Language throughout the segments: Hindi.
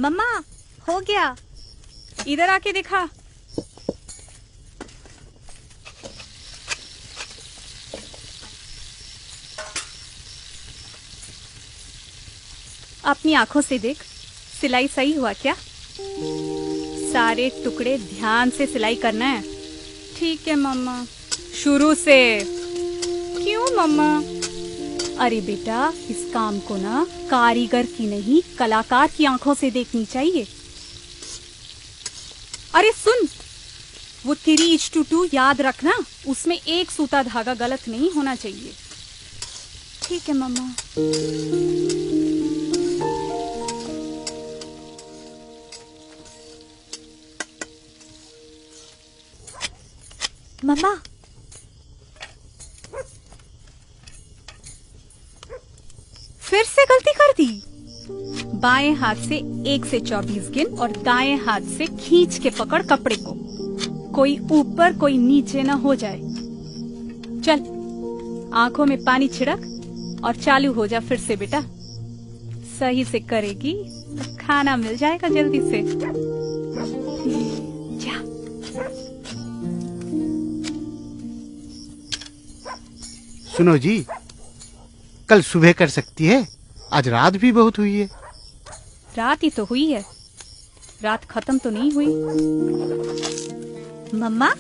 मम्मा, हो गया। इधर आके दिखा। अपनी आंखों से देख, सिलाई सही हुआ क्या? सारे टुकड़े ध्यान से सिलाई करना है। ठीक है मम्मा। शुरू से। क्यों मम्मा? अरे बेटा, इस काम को ना कारीगर की नहीं कलाकार की आंखों से देखनी चाहिए। अरे सुन, वो 3:2 याद रखना, उसमें एक सूता धागा गलत नहीं होना चाहिए। ठीक है मम्मा। मम्मा, फिर से गलती कर दी। बाएं हाथ से 1 से 24 गिन और दाएं हाथ से खींच के पकड़ कपड़े को। कोई ऊपर कोई नीचे ना हो जाए। चल, आंखों में पानी छिड़क और चालू हो जा फिर से बेटा। सही से करेगी तो खाना मिल जाएगा जल्दी से। जा। सुनो जी, कल सुबह कर सकती है? आज रात भी बहुत हुई है। रात ही तो हुई है, रात खत्म तो नहीं हुई। मम्मा,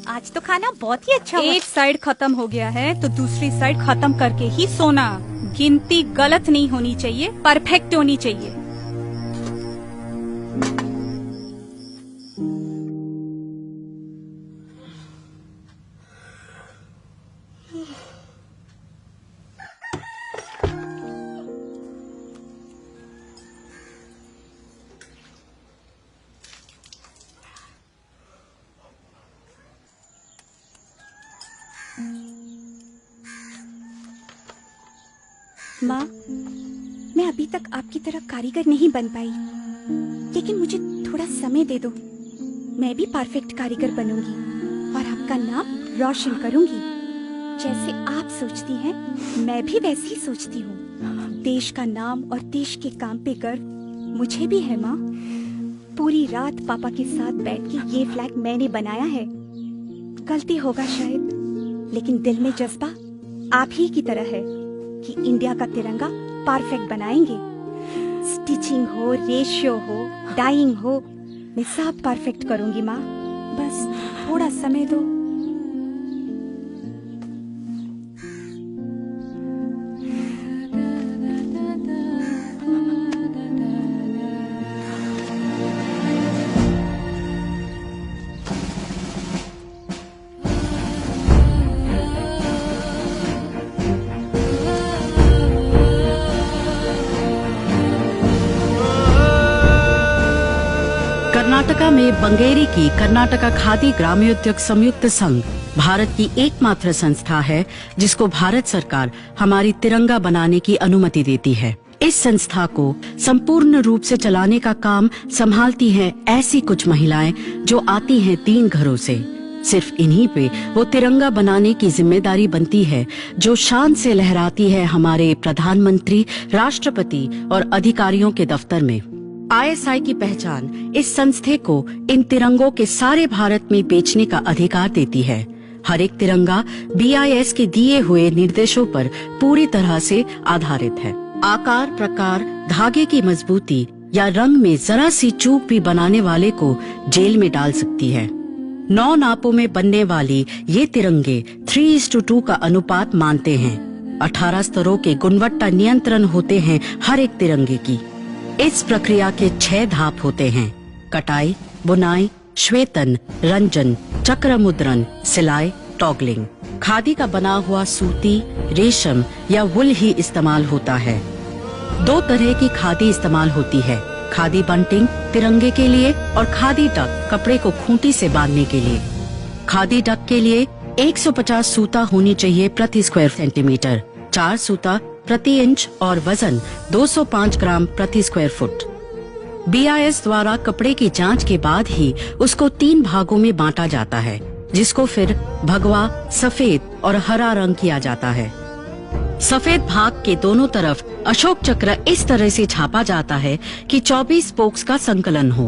आज तो खाना बहुत ही अच्छा हुआ। एक साइड खत्म हो गया है तो दूसरी साइड खत्म करके ही सोना। गिनती गलत नहीं होनी चाहिए, परफेक्ट होनी चाहिए। माँ, मैं अभी तक आपकी तरह कारीगर नहीं बन पाई, लेकिन मुझे थोड़ा समय दे दो। मैं भी परफेक्ट कारीगर बनूंगी और आपका नाम रोशन करूंगी। जैसे आप सोचती हैं, मैं भी वैसे ही सोचती हूँ। देश का नाम और देश के काम पे गर्व मुझे भी है माँ। पूरी रात पापा के साथ बैठ के ये फ्लैग मैंने बनाया है। गलती होगा शायद, लेकिन दिल में जज्बा आप ही की तरह है कि इंडिया का तिरंगा परफेक्ट बनाएंगे। स्टिचिंग हो, रेशियो हो, डाइंग हो, मैं सब परफेक्ट करूंगी माँ। बस थोड़ा समय दो। कर्नाटका में बंगेरी की कर्नाटका खादी ग्रामोद्योग संयुक्त संघ भारत की एकमात्र संस्था है जिसको भारत सरकार हमारी तिरंगा बनाने की अनुमति देती है। इस संस्था को संपूर्ण रूप से चलाने का काम संभालती हैं ऐसी कुछ महिलाएं जो आती हैं 3 घरों से। सिर्फ इन्हीं पे वो तिरंगा बनाने की जिम्मेदारी बनती है जो शान से लहराती है हमारे प्रधानमंत्री, राष्ट्रपति और अधिकारियों के दफ्तर में। ISI की पहचान इस संस्थे को इन तिरंगों के सारे भारत में बेचने का अधिकार देती है। हर एक तिरंगा BIS के दिए हुए निर्देशों पर पूरी तरह से आधारित है। आकार, प्रकार, धागे की मजबूती या रंग में जरा सी चूक भी बनाने वाले को जेल में डाल सकती है। 9 नापों में बनने वाली ये तिरंगे 3:2 का अनुपात मानते हैं। 18 स्तरों के गुणवत्ता नियंत्रण होते हैं हर एक तिरंगे की। इस प्रक्रिया के 6 धाप होते हैं: कटाई, बुनाई, श्वेतन, रंजन, चक्र मुद्रण, सिलाई, टॉगलिंग। खादी का बना हुआ सूती, रेशम या वुल ही इस्तेमाल होता है। 2 तरह की खादी इस्तेमाल होती है: खादी बंटिंग तिरंगे के लिए और खादी डक कपड़े को खूंटी से बांधने के लिए। खादी डक के लिए 150 सूता होनी चाहिए प्रति स्क्वायर सेंटीमीटर, 4 सूता प्रति इंच और वजन 205 ग्राम प्रति स्क्वायर फुट। BIS द्वारा कपड़े की जांच के बाद ही उसको 3 भागों में बांटा जाता है, जिसको फिर भगवा, सफेद और हरा रंग किया जाता है। सफेद भाग के दोनों तरफ अशोक चक्र इस तरह से छापा जाता है कि 24 स्पोक्स का संकलन हो।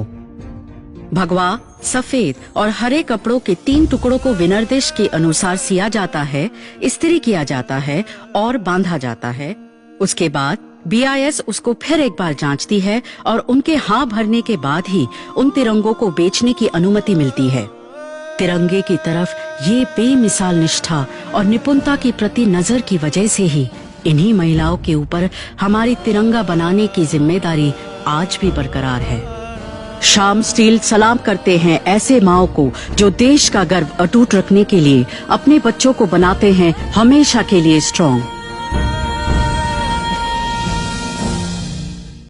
भगवा, सफेद और हरे कपड़ों के 3 टुकड़ों को विनिर्देश के अनुसार सिया जाता है, इस्त्री किया जाता है और बांधा जाता है। उसके बाद BIS उसको फिर एक बार जांचती है और उनके हाँ भरने के बाद ही उन तिरंगों को बेचने की अनुमति मिलती है। तिरंगे की तरफ ये बेमिसाल निष्ठा और निपुणता की प्रति नजर की वजह से ही इन्हीं महिलाओं के ऊपर हमारी तिरंगा बनाने की जिम्मेदारी आज भी बरकरार है। श्याम स्टील सलाम करते हैं ऐसे माओं को जो देश का गर्व अटूट रखने के लिए अपने बच्चों को बनाते हैं हमेशा के लिए स्ट्रॉन्ग।